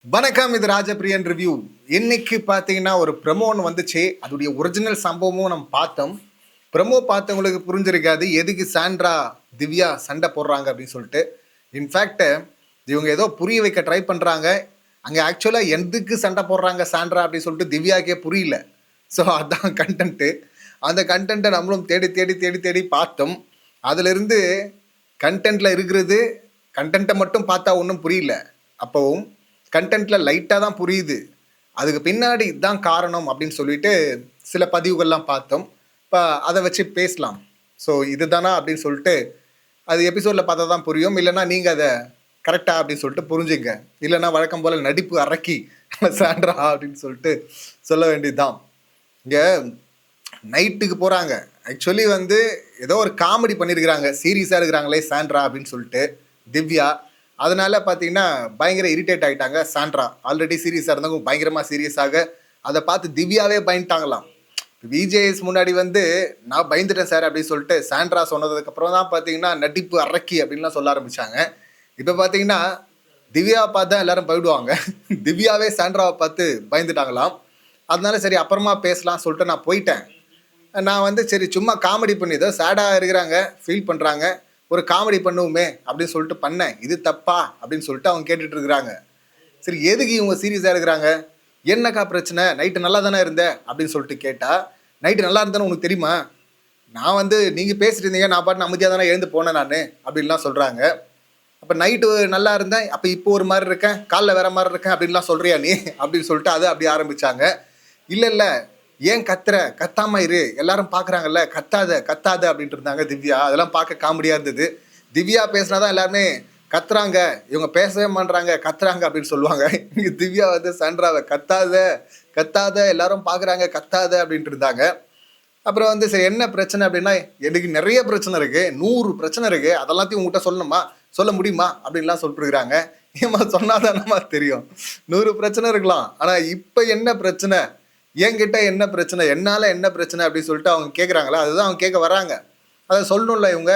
வணக்கம், இது ராஜபிரியன் ரிவ்யூ. இன்னைக்கு பார்த்தீங்கன்னா ஒரு ப்ரமோ ஒன்று வந்துச்சு. அதோடைய ஒரிஜினல் சம்பவமும் நம்ம பார்த்தோம். ப்ரமோ பார்த்தவங்களுக்கு புரிஞ்சிருக்காது எதுக்கு சாண்ட்ரா திவ்யா சண்டை போடுறாங்க அப்படின்னு சொல்லிட்டு. இன்ஃபேக்ட் இவங்க ஏதோ புரிய வைக்க ட்ரை பண்ணுறாங்க. அங்கே ஆக்சுவலாக எதுக்கு சண்டை போடுறாங்க சாண்ட்ரா அப்படின்னு சொல்லிட்டு திவ்யாக்கே புரியல. ஸோ அதான் கண்டென்ட்டு. அந்த கண்டென்ட்டை நம்மளும் தேடி தேடி தேடி தேடி பார்த்தோம். அதிலிருந்து கண்டென்ட்டில் இருக்கிறது கண்டென்ட்டை மட்டும் பார்த்தா ஒன்றும் புரியல. அப்போவும் கண்டென்ட்டில் லைட்டாக தான் புரியுது. அதுக்கு பின்னாடி இதுதான் காரணம் அப்படின்னு சொல்லிட்டு சில பதிவுகள்லாம் பார்த்தோம். இப்போ அதை வச்சு பேசலாம். ஸோ இதுதானா அப்படின்னு சொல்லிட்டு அது எபிசோடில் பார்த்தா தான் புரியும். இல்லைன்னா நீங்கள் அதை கரெக்டாக அப்படின்னு சொல்லிட்டு புரிஞ்சுங்க. இல்லைன்னா வழக்கம் போல் நடிப்பு அரக்கி சாண்ட்ரா அப்படின்னு சொல்லிட்டு சொல்ல வேண்டியதுதான். இங்கே நைட்டுக்கு போகிறாங்க. ஆக்சுவலி ஏதோ ஒரு காமெடி பண்ணியிருக்கிறாங்க. சீரியஸாக இருக்கிறாங்களே சாண்ட்ரா அப்படின்னு சொல்லிட்டு திவ்யா. அதனால பார்த்தீங்கன்னா பயங்கர இரிட்டேட் ஆகிட்டாங்க சாண்ட்ரா. ஆல்ரெடி சீரியஸாக இருந்தவங்க பயங்கரமாக சீரியஸாக அதை பார்த்து திவ்யாவே பயந்துட்டாங்களாம். விஜேஎஸ் முன்னாடி நான் பயந்துட்டேன் சார் அப்படின்னு சொல்லிட்டு சாண்ட்ரா சொன்னதுக்கப்புறம் தான் பார்த்தீங்கன்னா நடிப்பு அரக்கி அப்படின்லாம் சொல்ல ஆரம்பித்தாங்க. இப்போ பார்த்தீங்கன்னா திவ்யாவை பார்த்து தான் எல்லாரும் போயிடுவாங்க. திவ்யாவே சாண்ட்ராவை பார்த்து பயந்துட்டாங்களாம். அதனால சரி அப்புறமா பேசலாம் சொல்லிட்டு நான் போயிட்டேன். நான் சரி சும்மா காமெடி பண்ணி ஏதோ சேடாக இருக்கிறாங்க, ஃபீல் பண்ணுறாங்க, ஒரு காமெடி பண்ணுவோமே அப்படின்னு சொல்லிட்டு பண்ணேன். இது தப்பா அப்படின்னு சொல்லிட்டு அவங்க கேட்டுட்டு இருக்கிறாங்க. சரி எதுக்கு இவங்க சீரியஸாக இருக்கிறாங்க, என்னக்கா பிரச்சனை, நைட்டு நல்லா தானே இருந்தேன் அப்படின்னு சொல்லிட்டு கேட்டால், நைட்டு நல்லா இருந்தேன்னு உனக்கு தெரியுமா, நான் நீங்கள் பேசிட்டு இருந்தீங்க, நான் பாட்டு அமைதியாக தானே எழுந்து போனேன் நான் அப்படின்லாம் சொல்கிறாங்க. அப்போ நைட்டு நல்லா இருந்தேன், அப்போ இப்போ ஒரு மாதிரி இருக்கேன், காலைல வேற மாதிரி இருக்கேன் அப்படின்லாம் சொல்கிறியா நீ அப்படின்னு சொல்லிட்டு அது அப்படி ஆரம்பித்தாங்க. இல்லை ஏன் கத்தாம இரு, எல்லாரும் பார்க்குறாங்கல்ல, கத்தாத அப்படின்ட்டு இருந்தாங்க திவ்யா. அதெல்லாம் பார்க்க காமெடியாக இருந்தது. திவ்யா பேசினாதான் எல்லாருமே கத்துறாங்க, இவங்க பேசவே மாட்றாங்க கத்துறாங்க அப்படின்னு சொல்லுவாங்க. இங்கே திவ்யா சாண்ட்ராவை கத்தாத எல்லாரும் பார்க்குறாங்க கத்தாத அப்படின்ட்டு இருந்தாங்க. அப்புறம் சரி என்ன பிரச்சனை அப்படின்னா, எனக்கு நிறைய பிரச்சனை இருக்குது, 100 பிரச்சனை இருக்குது, அதெல்லாத்தையும் உங்கள்கிட்ட சொல்லணுமா, சொல்ல முடியுமா அப்படின்லாம் சொல்லிட்டு இருக்கிறாங்க. ஏமா சொன்னாதானமா தெரியும், 100 பிரச்சனை இருக்கலாம், ஆனால் இப்போ என்ன பிரச்சனை, என்கிட்ட என்ன பிரச்சனை, என்னால் என்ன பிரச்சனை அப்படின்னு சொல்லிட்டு அவங்க கேட்குறாங்களா, அதுதான் அவங்க கேட்க வராங்க. அதை சொல்லணும்ல இவங்க.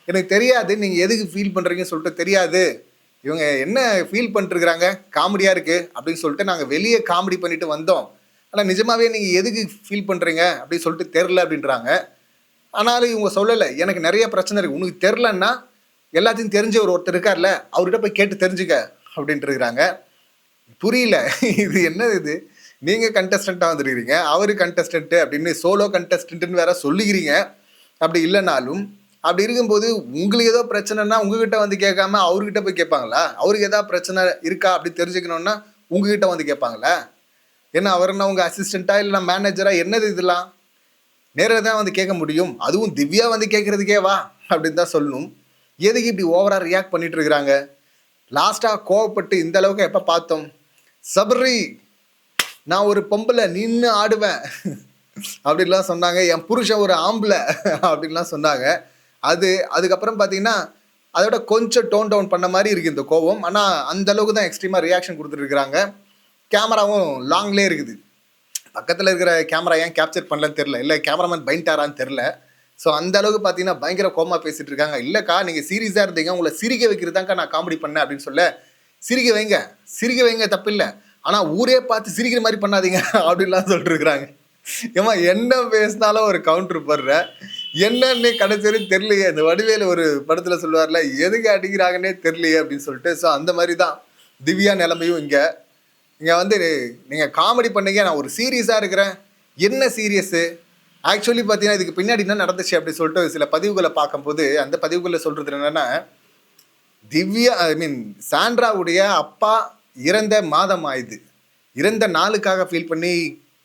எனக்கு தெரியாது நீங்கள் எதுக்கு ஃபீல் பண்ணுறீங்கன்னு சொல்லிட்டு தெரியாது, இவங்க என்ன ஃபீல் பண்ணிட்டுருக்குறாங்க, காமெடியாக இருக்குது அப்படின்னு சொல்லிட்டு நாங்கள் வெளியே காமெடி பண்ணிட்டு வந்தோம். ஆனால் நிஜமாகவே நீங்கள் எதுக்கு ஃபீல் பண்ணுறீங்க அப்படின்னு சொல்லிட்டு தெரில அப்படின்றாங்க. ஆனாலும் இவங்க சொல்லலை, எனக்கு நிறைய பிரச்சனை இருக்குது, உனக்கு தெரிலன்னா எல்லாத்தையும் தெரிஞ்ச ஒருத்தர் இருக்கார்ல, அவர்கிட்ட போய் கேட்டு தெரிஞ்சுக்க அப்படின்ட்டு இருக்கிறாங்க. புரியல இது என்னது, இது நீங்கள் கண்டஸ்டண்ட்டாக வந்துருக்கிறீங்க, அவரு கண்டஸ்டண்ட்டு அப்படின்னு சோலோ கண்டஸ்டண்ட்டுன்னு வேற சொல்லிக்கிறீங்க. அப்படி இல்லைனாலும் அப்படி இருக்கும்போது உங்களுக்கு ஏதோ பிரச்சனைனா உங்ககிட்ட கேட்காம அவர்கிட்ட போய் கேட்பாங்களா, அவருக்கு ஏதாவது பிரச்சனை இருக்கா அப்படி தெரிஞ்சுக்கணுன்னா உங்ககிட்ட கேட்பாங்களா? ஏன்னா அவர்னா உங்கள் அசிஸ்டண்ட்டா இல்லை மேனேஜரா, என்னது இதெல்லாம் நேராக தான் கேட்க முடியும். அதுவும் திவ்யா கேட்குறதுக்கே வா அப்படின்னு தான் சொல்லணும். எதுக்கு இப்படி ஓவராக ரியாக்ட் பண்ணிட்டு இருக்கிறாங்க? லாஸ்ட்டாக கோவப்பட்டு இந்த அளவுக்கு எப்போ பார்த்தோம்? சபரி, நான் ஒரு பொம்பளை நின்று ஆடுவேன் அப்படின்லாம் சொன்னாங்க. என் புருஷன் ஒரு ஆம்பளை அப்படின்லாம் சொன்னாங்க. அதுக்கப்புறம் பார்த்தீங்கன்னா அதோட கொஞ்சம் டோன் டவுன் பண்ண மாதிரி இருக்குது இந்த கோவம். ஆனால் அந்த அளவுக்கு தான் எக்ஸ்ட்ரீமாக ரியாக்ஷன் கொடுத்துருக்குறாங்க. கேமராவும் லாங்லேயே இருக்குது. பக்கத்தில் இருக்கிற கேமரா ஏன் கேப்சர் பண்ணலன்னு தெரில, இல்லை கேமராமேன் பயன்ட்டாரான்னு தெரில. ஸோ அந்த அளவுக்கு பார்த்தீங்கன்னா பயங்கர கோமா பேசிகிட்டு இருக்காங்க. இல்லைக்கா நீங்கள் சீரியஸாக இருந்தீங்க, உங்களை சிரிக்க வைக்கிறதாக்கா நான் காமெடி பண்ணேன் அப்படின்னு சொல்ல, சிரிக்க வைங்க தப்பு இல்லை, ஆனால் ஊரே பார்த்து சிரிக்கிற மாதிரி பண்ணாதீங்க அப்படின்லாம் சொல்லிட்டு இருக்கிறாங்க. ஏமா என்ன பேசினாலும் ஒரு கவுண்டர் போடுற, என்னன்னு கடைசி வரையும் தெரியலையே. இந்த வடிவேலு ஒரு படத்தில் சொல்லுவார்ல, எதுக்கு அடிக்கிறாங்கன்னே தெரியலையே அப்படின்னு சொல்லிட்டு. ஸோ அந்த மாதிரி தான் திவ்யா நிலைமையும் இங்கே நீங்கள் காமெடி பண்ணீங்க, நான் ஒரு சீரியஸாக இருக்கிறேன், என்ன சீரியஸு ஆக்சுவலி பார்த்தீங்கன்னா இதுக்கு பின்னாடி என்ன நடந்துச்சு அப்படி சொல்லிட்டு சில பதிவுகளை பார்க்கும்போது அந்த பதிவுகளில் சொல்கிறது என்னென்னா, திவ்யா சாண்ட்ராவுடைய அப்பா இறந்த மாதம் ஆயுது, இறந்த நாளுக்காக ஃபீல் பண்ணி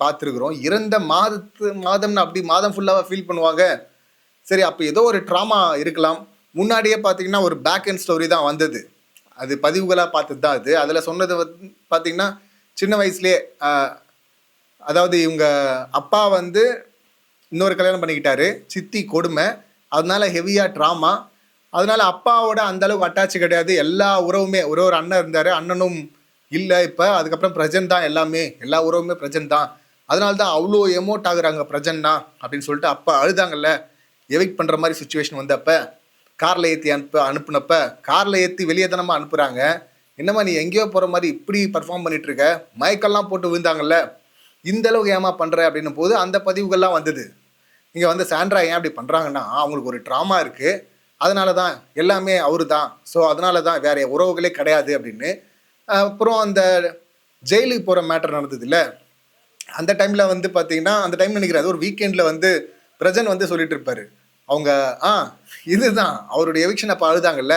பார்த்துருக்குறோம். இறந்த மாதம்னு அப்படி மாதம் ஃபுல்லாக ஃபீல் பண்ணுவாங்க. சரி அப்போ ஏதோ ஒரு ட்ராமா இருக்கலாம். முன்னாடியே பார்த்தீங்கன்னா ஒரு பேக் அண்ட் ஸ்டோரி தான் வந்தது, அது பதிவுகளாக பார்த்துட்டு தான் அது. அதில் சொன்னது பார்த்தீங்கன்னா சின்ன வயசுலேயே, அதாவது இவங்க அப்பா இன்னொரு கல்யாணம் பண்ணிக்கிட்டாரு, சித்தி கொடுமை, அதனால ஹெவியாக ட்ராமா. அதனால அப்பாவோட அந்த அளவுக்கு அட்டாச்சு கிடையாது. எல்லா உறவுமே, ஒரு அண்ணன் இருந்தார், அண்ணனும் இல்லை இப்போ. அதுக்கப்புறம் ப்ரெசன்ட் தான், எல்லா உறவுமே ப்ரெசன்ட் தான். அதனால தான் அவ்வளோ எமோட் ஆகுறாங்க ப்ரெசன்ட்னா அப்படின்னு சொல்லிட்டு. அப்போ அழுதாங்கல்ல, எவிக்ட் பண்ணுற மாதிரி சுச்சுவேஷன் அப்போ காரில் ஏற்றி அனுப்புனப்ப, காரில் ஏற்றி வெளியே தானமாக அனுப்புகிறாங்க. என்னம்மா நீ எங்கேயோ போகிற மாதிரி இப்படி பர்ஃபார்ம் பண்ணிட்டு இருக்க, மயக்கெல்லாம் போட்டு விழுந்தாங்கல்ல, இந்த அளவுக்கு ஏமா பண்ணுற அப்படின்னும் போது அந்த பதிவுகள்லாம் வந்தது. இங்கே வந்து சாண்ட்ரா ஏன் அப்படி பண்ணுறாங்கன்னா அவங்களுக்கு ஒரு ட்ராமா இருக்குது, அதனால தான் எல்லாமே அவரு தான், ஸோ அதனால தான் வேற உறவுகளே கிடையாது அப்படின்னு. அப்புறம் அந்த ஜெயிலுக்கு போகிற மேட்டர் நடந்தது இல்லை, அந்த டைமில் வந்து பார்த்தீங்கன்னா அந்த டைம் நினைக்கிறேன் அது ஒரு வீக்கெண்டில் வந்து பிரஜன் வந்து சொல்லிட்டு இருப்பாரு அவங்க இதுதான் அவருடைய எவிக்ஷன் அப்போ அழுதாங்கல்ல.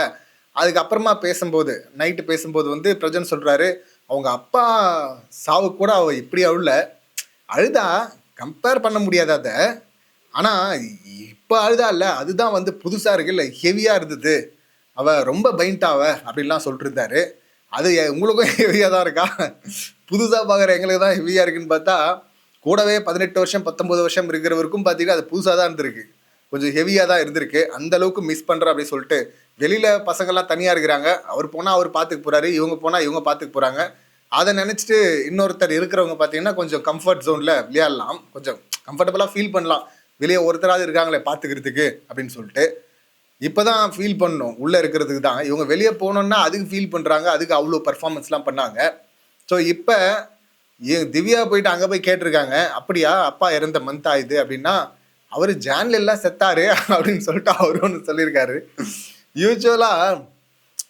அதுக்கப்புறமா பேசும்போது நைட்டு பேசும்போது வந்து பிரஜன் சொல்கிறாரு அவங்க அப்பா சாவு கூட அவ இப்படி அழுதா கம்பேர் பண்ண முடியாது அதை, ஆனால் இப்போ அழுதா இல்லை அதுதான் வந்து புதுசாக இருக்கு இல்லை ஹெவியாக இருந்தது, அவள் ரொம்ப பைண்டாவ அப்படின்லாம் சொல்லிட்டு இருந்தாரு. அது உங்களுக்கும் ஹெவியாக தான் இருக்கா, புதுசாக பார்க்குற எங்களுக்கு தான் ஹெவியாக இருக்குன்னு பார்த்தா கூடவே 18 வருஷம் 19 வருஷம் இருக்கிறவருக்கும் பார்த்தீங்கன்னா அது புதுசாக தான் இருந்திருக்கு, கொஞ்சம் ஹெவியாக தான் இருந்திருக்கு. அந்த அளவுக்கு மிஸ் பண்ணுறேன் அப்படின்னு சொல்லிட்டு வெளியில் பசங்கள்லாம் தனியாக இருக்கிறாங்க, அவர் போனால் அவர் பார்த்துக்க போகிறாரு, இவங்க போனால் இவங்க பார்த்துக்க போகிறாங்க. அதை நினச்சிட்டு இன்னொருத்தர் இருக்கிறவங்க பார்த்தீங்கன்னா கொஞ்சம் கம்ஃபர்ட் ஜோனில் விளையாடலாம், கொஞ்சம் கம்ஃபர்டபுளாக ஃபீல் பண்ணலாம், வெளியே ஒருத்தராவது இருக்காங்களே பார்த்துக்கிறதுக்கு அப்படின்னு சொல்லிட்டு. இப்போ தான் ஃபீல் பண்ணணும் உள்ளே இருக்கிறதுக்கு தான், இவங்க வெளியே போகணுன்னா அதுக்கு ஃபீல் பண்ணுறாங்க, அதுக்கு அவ்வளோ பர்ஃபார்மன்ஸ்லாம் பண்ணாங்க. ஸோ இப்போ திவ்யா போயிட்டு அங்கே போய் கேட்டிருக்காங்க, அப்படியா அப்பா இறந்த மந்த் ஆயுது அப்படின்னா, அவர் ஜான்ல எல்லாம் செத்தாரு அப்படின்னு சொல்லிட்டு அவரு ஒன்று சொல்லியிருக்காரு. யூஸ்வலாக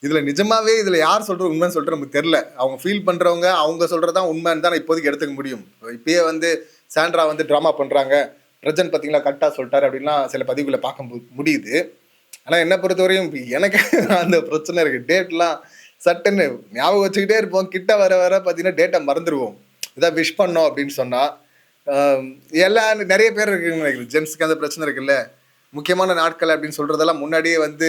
இதில் நிஜமாவே இதில் யார் சொல்கிற உண்மைன்னு சொல்லிட்டு நமக்கு தெரில, அவங்க ஃபீல் பண்ணுறவங்க அவங்க சொல்கிறதான் உண்மைன்னு தான் இப்போதைக்கு எடுத்துக்க முடியும். இப்பயே வந்து சாண்ட்ரா வந்து ட்ராமா பண்ணுறாங்க, பிரஜன் பார்த்தீங்களா கரெக்டாக சொல்லிட்டாரு அப்படின்லாம் சில பதிவுகளை பார்க்க முடியுது. ஆனால் என்னை பொறுத்தவரையும் எனக்கு அந்த பிரச்சனை இருக்குது, டேட்லாம் சட்டுன்னு ஞாபகம் வச்சுக்கிட்டே இருப்போம், கிட்ட வர வர பார்த்தீங்கன்னா டேட்டை மறந்துடுவோம். இதான் விஷ் பண்ணோம் அப்படின்னு சொன்னால் எல்லாம் நிறைய பேர் இருக்குன்னு நினைக்கிறேன், ஜென்ஸுக்கு அந்த பிரச்சனை இருக்குல்ல, முக்கியமான நாட்கள் அப்படின்னு சொல்கிறதெல்லாம் முன்னாடியே வந்து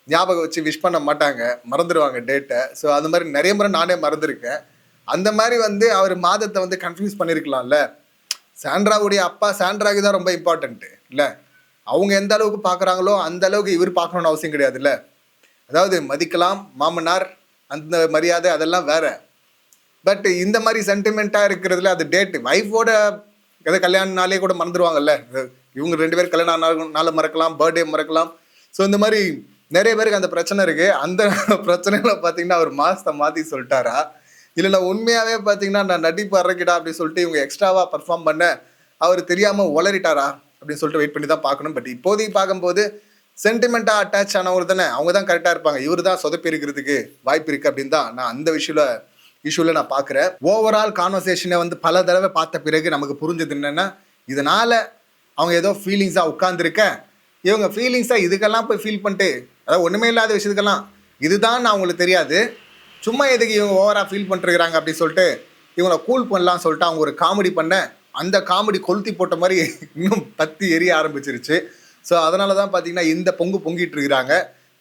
ஞாபகம் வச்சு விஷ் பண்ண மாட்டாங்க, மறந்துடுவாங்க டேட்டை. ஸோ அது மாதிரி நிறைய முறை நானே மறந்துருக்கேன். அந்த மாதிரி வந்து அவர் மாதத்தை வந்து கன்ஃபியூஸ் பண்ணியிருக்கலாம்ல. சாண்ட்ராவுடைய அப்பா சாண்ட்ராவுக்கு தான் ரொம்ப இம்பார்ட்டன்ட்டு இல்லை, அவங்க எந்த அளவுக்கு பார்க்குறாங்களோ அந்த அளவுக்கு இவர் பார்க்கணுன்னு அவசியம் கிடையாதுல்ல. அதாவது மதிக்கலாம் மாமனார் அந்த மரியாதை அதெல்லாம் வேற, பட் இந்த மாதிரி சென்டிமெண்ட்டாக இருக்கிறதுல அது டேட்டு ஒய்ஃபோட எதை கல்யாண நாளே கூட மறந்துடுவாங்கல்ல, இவங்க 2 பேர் கல்யாணம் நாளை மறக்கலாம், பர்த்டே மறக்கலாம். ஸோ இந்த மாதிரி நிறைய பேருக்கு அந்த பிரச்சனை இருக்குது. அந்த பிரச்சனையில் பார்த்தீங்கன்னா அவர் மாதத்தை மாற்றி சொல்லிட்டாரா, இல்லை உண்மையாகவே பார்த்தீங்கன்னா நான் நடிப்பு அறக்கிடா அப்படின்னு சொல்லிட்டு இவங்க எக்ஸ்ட்ராவாக பர்ஃபார்ம் பண்ண அவர் தெரியாமல் உளறிட்டாரா அப்படின்னு சொல்லிட்டு வெயிட் பண்ணி தான் பார்க்கணும். பட் இப்போதைக்கு பார்க்கும்போது சென்டிமெண்ட்டாக அட்டாச் ஆனவங்க தானே, அவங்க தான் கரெக்டாக இருப்பாங்க, இவர் தான் சொதப்பி இருக்கிறதுக்கு வாய்ப்பு இருக்குது அப்படின்னு தான் நான் அந்த இஷ்யூவில் நான் பார்க்குறேன். ஓவரால் கான்வர்சேஷனை வந்து பல தடவை பார்த்த பிறகு நமக்கு புரிஞ்சது என்னென்னா, இதனால் அவங்க ஏதோ ஃபீலிங்ஸாக உட்காந்துருக்க, இவங்க ஃபீலிங்ஸாக இதுக்கெல்லாம் போய் ஃபீல் பண்ணிட்டு, அதாவது ஒன்றுமே இல்லாத விஷயத்துக்கெல்லாம் இதுதான் அவங்களுக்கு தெரியாது, சும்மா எதுக்கு இவங்க ஓவராக ஃபீல் பண்ணிட்டுருக்கிறாங்க அப்படின்னு சொல்லிட்டு இவங்களை கூல் பண்ணலாம்னு சொல்லிட்டு அவங்க ஒரு காமெடி பண்ண, அந்த காமெடி கொளுத்தி போட்ட மாதிரி இன்னும் பற்றி எரிய ஆரம்பிச்சிருச்சு. ஸோ அதனால தான் பார்த்தீங்கன்னா இந்த பொங்கிட்டு இருக்கிறாங்க.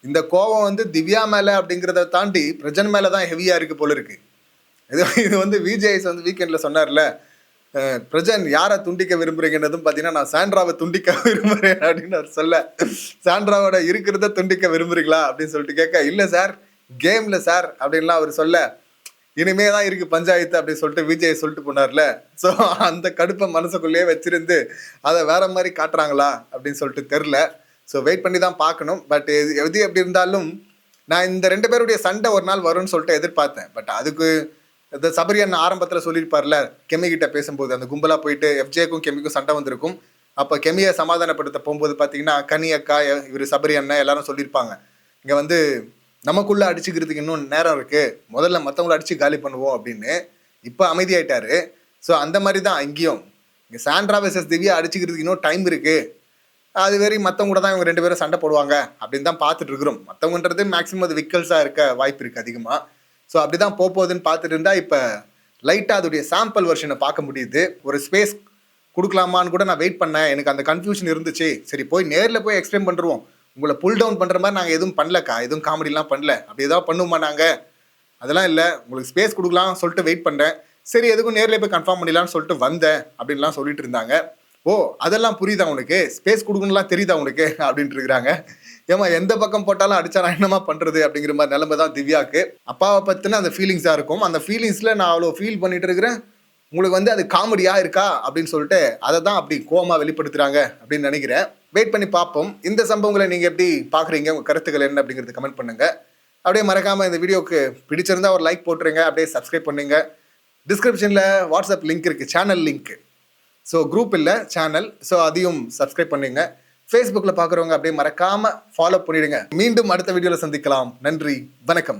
இந்த கோபம் வந்து திவ்யா மேலே அப்படிங்கிறத தாண்டி பிரஜன் மேலே தான் ஹெவியாக இருக்குது போல இருக்குது. இது வந்து விஜேஎஸ் வந்து வீக்கெண்டில் சொன்னார்ல, பிரஜன் யாரை துண்டிக்க விரும்புறீங்கன்றதும் பார்த்தீங்கன்னா நான் சாண்ட்ராவை துண்டிக்க விரும்புகிறேன் அப்படின்னு அவர் சொல்ல, சாண்ட்ராவோட இருக்கிறத துண்டிக்க விரும்புறீங்களா அப்படின்னு சொல்லிட்டு கேட்க, இல்லை சார் கேமில் சார் அப்படின்லாம் அவர் சொல்ல, இனிமே தான் இருக்குது பஞ்சாயத்து அப்படின்னு சொல்லிட்டு விஜய் சொல்லிட்டு போனார்ல. ஸோ அந்த கடுப்பை மனசுக்குள்ளேயே வச்சிருந்து அதை வேற மாதிரி காட்டுறாங்களா அப்படின்னு சொல்லிட்டு தெரில. ஸோ வெயிட் பண்ணி தான் பார்க்கணும். பட் எது எப்படி இருந்தாலும் நான் இந்த 2 பேருடைய சண்டை ஒரு நாள் வரும்னு சொல்லிட்டு எதிர்பார்த்தேன். பட் அதுக்கு இந்த சபரியன் ஆரம்பத்தில் சொல்லியிருப்பார்ல, கெமிகிட்ட பேசும்போது அந்த கும்பலாக போயிட்டு எஃப்ஜேக்கும் கெமிக்கும் சண்டை வந்திருக்கும். அப்போ கெமியை சமாதானப்படுத்த போகும்போது பார்த்தீங்கன்னா கனி அக்கா இவர் சபரி அண்ணன் எல்லாரும் சொல்லியிருப்பாங்க, இங்கே வந்து நமக்குள்ளே அடிச்சுக்கிறதுக்கு இன்னும் நேரம் இருக்குது, முதல்ல மற்றவங்கள அடித்து காலி பண்ணுவோம் அப்படின்னு. இப்போ அமைதியாயிட்டாரு. ஸோ அந்த மாதிரி தான் இங்கேயும் இங்கே சாண்ட்ரா வெர்சஸ் திவ்யா அடிச்சுக்கிறதுக்கு இன்னும் டைம் இருக்குது, அது வரையும் மற்றவங்க கூட தான் இவங்க 2 பேரும் சண்டை போடுவாங்க அப்படின்னு தான் பார்த்துட்டு இருக்கிறோம். மற்றவங்கன்றது மேக்ஸிமம் அது விக்கல்ஸாக இருக்க வாய்ப்பு இருக்குது அதிகமாக. ஸோ அப்படி தான் போகுதுன்னு பார்த்துட்டு இருந்தால் இப்போ லைட்டாக அதோடைய சாம்பிள் வெர்ஷனை பார்க்க முடியுது. ஒரு ஸ்பேஸ் கொடுக்கலாமான்னு கூட நான் வெயிட் பண்ணேன், எனக்கு அந்த கன்ஃபியூஷன் இருந்துச்சு. சரி போய் நேரில் போய் எக்ஸ்பிளைன் பண்ணுறோம், உங்களை புல் டவுன் பண்ணுற மாதிரி நாங்கள் எதுவும் பண்ணலக்கா, எதுவும் காமெடிலாம் பண்ணல, அப்படி ஏதாவது பண்ணுவோமா நாங்கள், அதெல்லாம் இல்லை, உங்களுக்கு ஸ்பேஸ் கொடுக்கலாம் சொல்லிட்டு வெயிட் பண்ணேன், சரி எதுக்கும் நேரில் போய் கன்ஃபார்ம் பண்ணிடலான்னு சொல்லிட்டு வந்தேன் அப்படின்லாம் சொல்லிட்டு இருந்தாங்க. ஓ அதெல்லாம் புரியுதா உனக்கு, ஸ்பேஸ் கொடுக்கணும்லாம் தெரியுதா உனக்கு அப்படின்ட்டு இருக்கிறாங்க. ஏமா எந்த பக்கம் போட்டாலும் அடிச்சா நான் என்னமா பண்ணுறது அப்படிங்கிற மாதிரி நிலைமை தான் திவ்யாவுக்கு. அப்பாவை பற்றின அந்த ஃபீலிங்ஸாக இருக்கும், அந்த ஃபீலிங்ஸில் நான் அவ்வளோ ஃபீல் பண்ணிட்டு இருக்கிறேன், உங்களுக்கு வந்து அது காமெடியாக இருக்கா அப்படின்னு சொல்லிட்டு அதை தான் அப்படி கோவமாக வெளிப்படுத்துகிறாங்க அப்படின்னு நினைக்கிறேன். வெயிட் பண்ணி பார்ப்போம். இந்த சம்பவங்களை நீங்கள் எப்படி பார்க்குறீங்க, உங்கள் கருத்துக்கள் என்ன அப்படிங்கிறது கமெண்ட் பண்ணுங்கள். அப்படியே மறக்காமல் இந்த வீடியோக்கு பிடிச்சிருந்தா ஒரு லைக் போட்டுருங்க, அப்படியே சப்ஸ்கிரைப் பண்ணுங்க. டிஸ்கிரிப்ஷனில் வாட்ஸ்அப் லிங்க் இருக்குது, சேனல் லிங்க். ஸோ குரூப் இல்லை, சேனல். ஸோ அதையும் சப்ஸ்கிரைப் பண்ணுங்க. ஃபேஸ்புக்கில் பார்க்குறவங்க அப்படியே மறக்காமல் ஃபாலோ பண்ணிவிடுங்க. மீண்டும் அடுத்த வீடியோவில் சந்திக்கலாம். நன்றி, வணக்கம்.